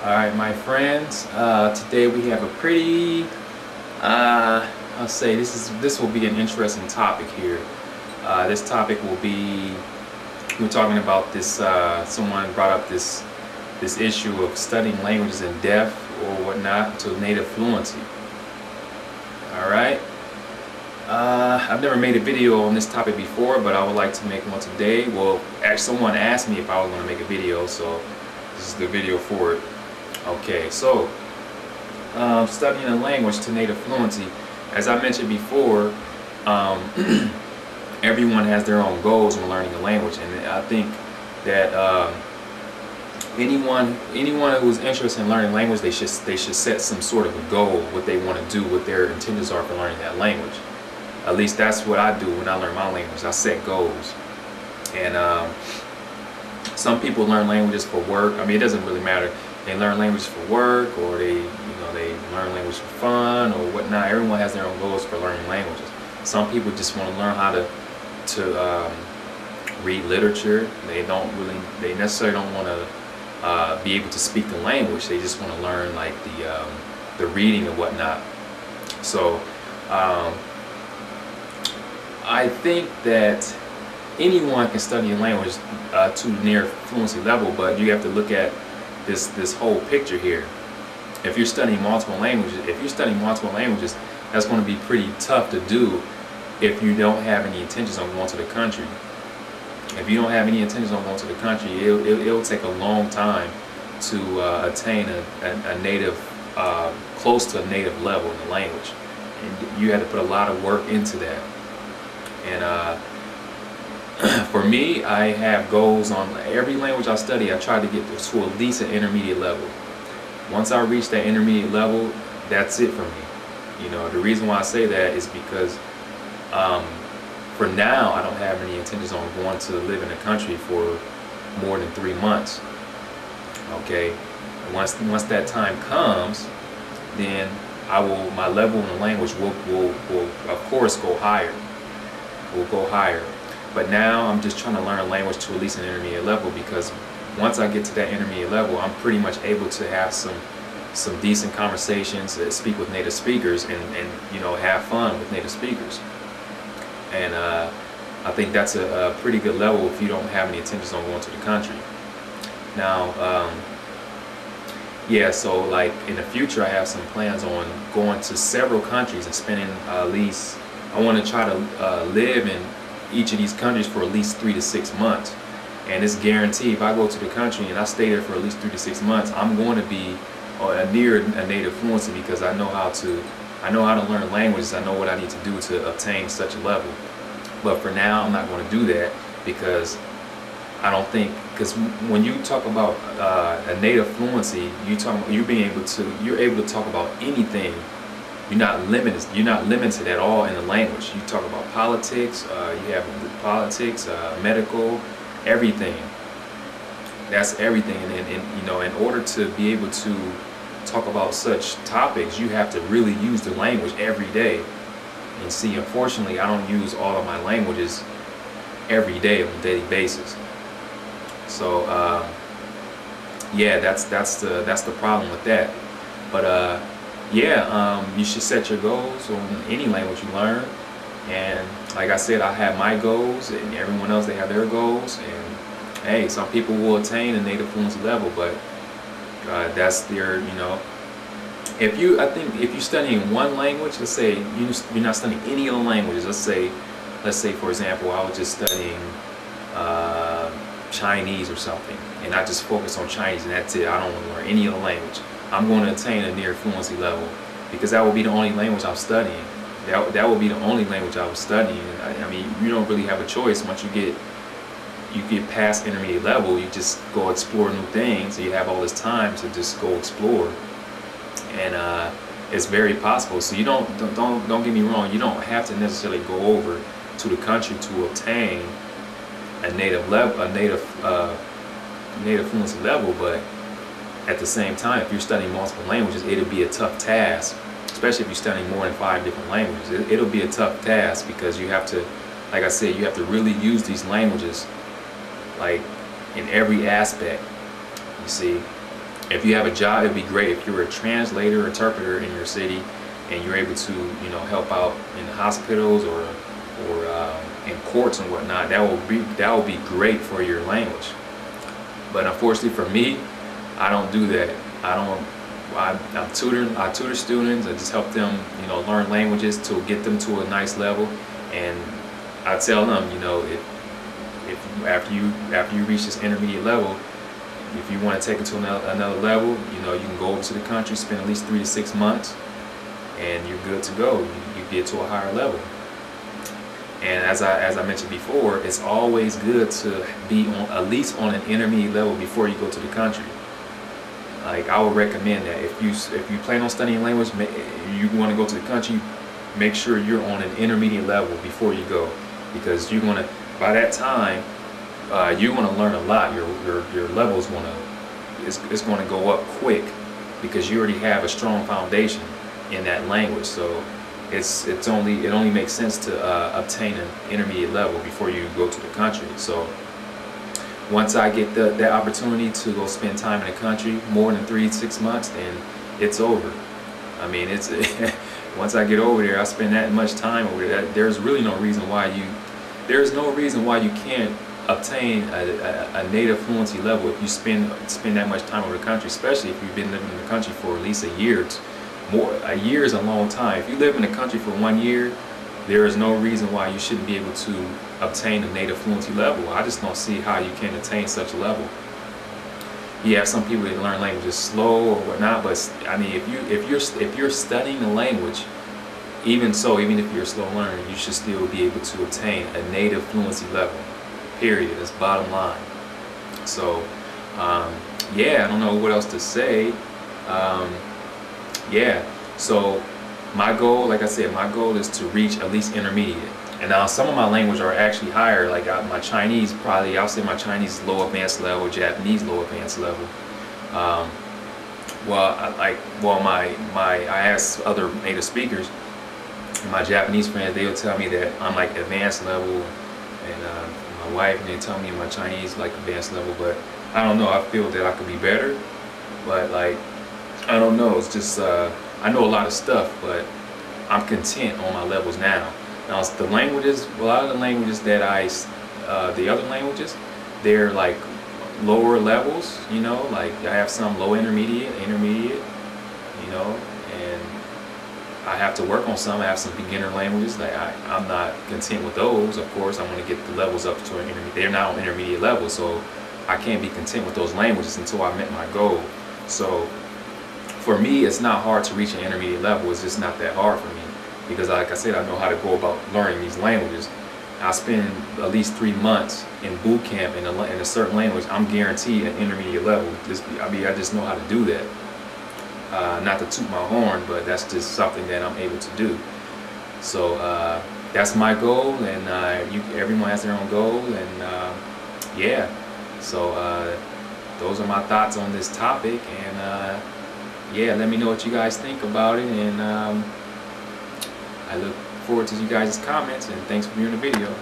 Alright, my friends, today we have a pretty, I'll say this will be an interesting topic here. This topic will be, we're talking about this, someone brought up this issue of studying languages in deaf or whatnot to native fluency. Alright, I've never made a video on this topic before, but I would like to make one today. Well, actually someone asked me if I was going to make a video, so this is the video for it. Okay, so studying a language to native fluency, as I mentioned before, everyone has their own goals when learning a language, and I think that anyone who's interested in learning language, they should set some sort of a goal, what they want to do, what their intentions are for learning that language. At least that's what I do when I learn my language. I set goals, and some people learn languages for work. I mean, it doesn't really matter. They learn language for work, or they learn language for fun or whatnot. Everyone has their own goals for learning languages. Some people just want to learn how to read literature. They necessarily don't want to be able to speak the language. They just want to learn like the reading and whatnot. So I think that anyone can study a language to near fluency level, but you have to look at this whole picture here. If you're studying multiple languages, that's going to be pretty tough to do if you don't have any intentions on going to the country. If you don't have any intentions on going to the country, it'll take a long time to attain a native, close to a native level in the language, and you had to put a lot of work into that. And for me, I have goals on every language I study. I try to get to at least an intermediate level. Once I reach that intermediate level, that's it for me. You know, the reason why I say that is because for now, I don't have any intentions on going to live in the country for more than 3 months. Okay, once that time comes, then my level in the language will of course go higher. Will go higher. But now I'm just trying to learn a language to at least an intermediate level, because once I get to that intermediate level, I'm pretty much able to have some decent conversations, speak with native speakers, and you know, have fun with native speakers. And I think that's a pretty good level if you don't have any intentions on going to the country. Now, yeah, so like in the future, I have some plans on going to several countries and spending at least, I want to try to live in each of these countries for at least 3 to 6 months. And it's guaranteed, if I go to the country and I stay there for at least 3 to 6 months, I'm going to be near a native fluency, because I know how to learn languages. I know what I need to do to obtain such a level. But for now, I'm not going to do that, because I don't think, because when you talk about a native fluency, you're able to talk about anything. You're not limited at all in the language. You talk about politics, you have politics, medical, everything. That's everything. And you know, in order to be able to talk about such topics, you have to really use the language every day. And see, unfortunately, I don't use all of my languages every day on a daily basis. So yeah, that's the problem with that. But yeah, you should set your goals on any language you learn. And like I said, I have my goals, and everyone else, they have their goals. And hey, some people will attain a native fluency level, but that's their, you know. I think if you're studying one language, let's say you're not studying any other languages. Let's say for example, I was just studying Chinese or something, and I just focus on Chinese, and that's it. I don't want to learn any other language. I'm going to attain a near fluency level, because that will be the only language I'm studying. That will be the only language I was studying. I mean, you don't really have a choice. Once you get past intermediate level, you just go explore new things. You have all this time to just go explore, and it's very possible. So you don't get me wrong. You don't have to necessarily go over to the country to obtain a native fluency level, but at the same time, if you're studying multiple languages, it'll be a tough task, especially if you're studying more than 5 different languages. It'll be a tough task, because you have to, like I said, you have to really use these languages like in every aspect, you see. If you have a job, it'd be great if you're a translator, interpreter in your city, and you're able to, you know, help out in hospitals or in courts and whatnot. That will be great for your language. But unfortunately for me, I don't do that. I tutor students. I just help them, you know, learn languages to get them to a nice level. And I tell them, you know, if after you reach this intermediate level, if you want to take it to another level, you know, you can go over to the country, spend at least 3 to 6 months, and you're good to go. You get to a higher level. And as I mentioned before, it's always good to be on at least on an intermediate level before you go to the country. Like, I would recommend that if you plan on studying language, you want to go to the country, make sure you're on an intermediate level before you go, because you're gonna, by that time, you're gonna learn a lot. Your levels it's gonna go up quick because you already have a strong foundation in that language. So it only makes sense to obtain an intermediate level before you go to the country. So once I get that opportunity to go spend time in the country, more than 3 to 6 months, then it's over. I mean, it's once I get over there, I spend that much time over there. There's really no reason why you can't obtain a native fluency level if you spend that much time over the country, especially if you've been living in the country for at least a year. A year is a long time. If you live in the country for 1 year, there is no reason why you shouldn't be able to obtain a native fluency level. I just don't see how you can attain such a level. You have some people that learn languages slow or whatnot, but I mean, if you're studying a language, even if you're a slow learner, you should still be able to obtain a native fluency level. Period. That's bottom line. So yeah, I don't know what else to say. Yeah, so my goal, like I said, my goal is to reach at least intermediate. And now some of my language are actually higher, like my Chinese, probably I'll say my Chinese is low advanced level, Japanese low advanced level. I asked other native speakers, and my Japanese friends, they would tell me that I'm like advanced level, and my wife, and they tell me my Chinese like advanced level. But I don't know, I feel that I could be better, but like, I don't know, it's just I know a lot of stuff, but I'm content on my levels now. Now the languages, a lot of the languages that the other languages, they're like lower levels, you know, like I have some low intermediate, you know, and I have to work on some. I have some beginner languages that I'm not content with those. Of course, I want to get the levels up to an intermediate. They're now on intermediate level, so I can't be content with those languages until I met my goal. So for me, it's not hard to reach an intermediate level. It's just not that hard for me because, like I said, I know how to go about learning these languages. I spend at least 3 months in boot camp in a certain language. I'm guaranteed an intermediate level. I just know how to do that. Not to toot my horn, but that's just something that I'm able to do. So that's my goal, and everyone has their own goal, and yeah. So those are my thoughts on this topic, and yeah, let me know what you guys think about it, and I look forward to you guys' comments, and thanks for viewing the video.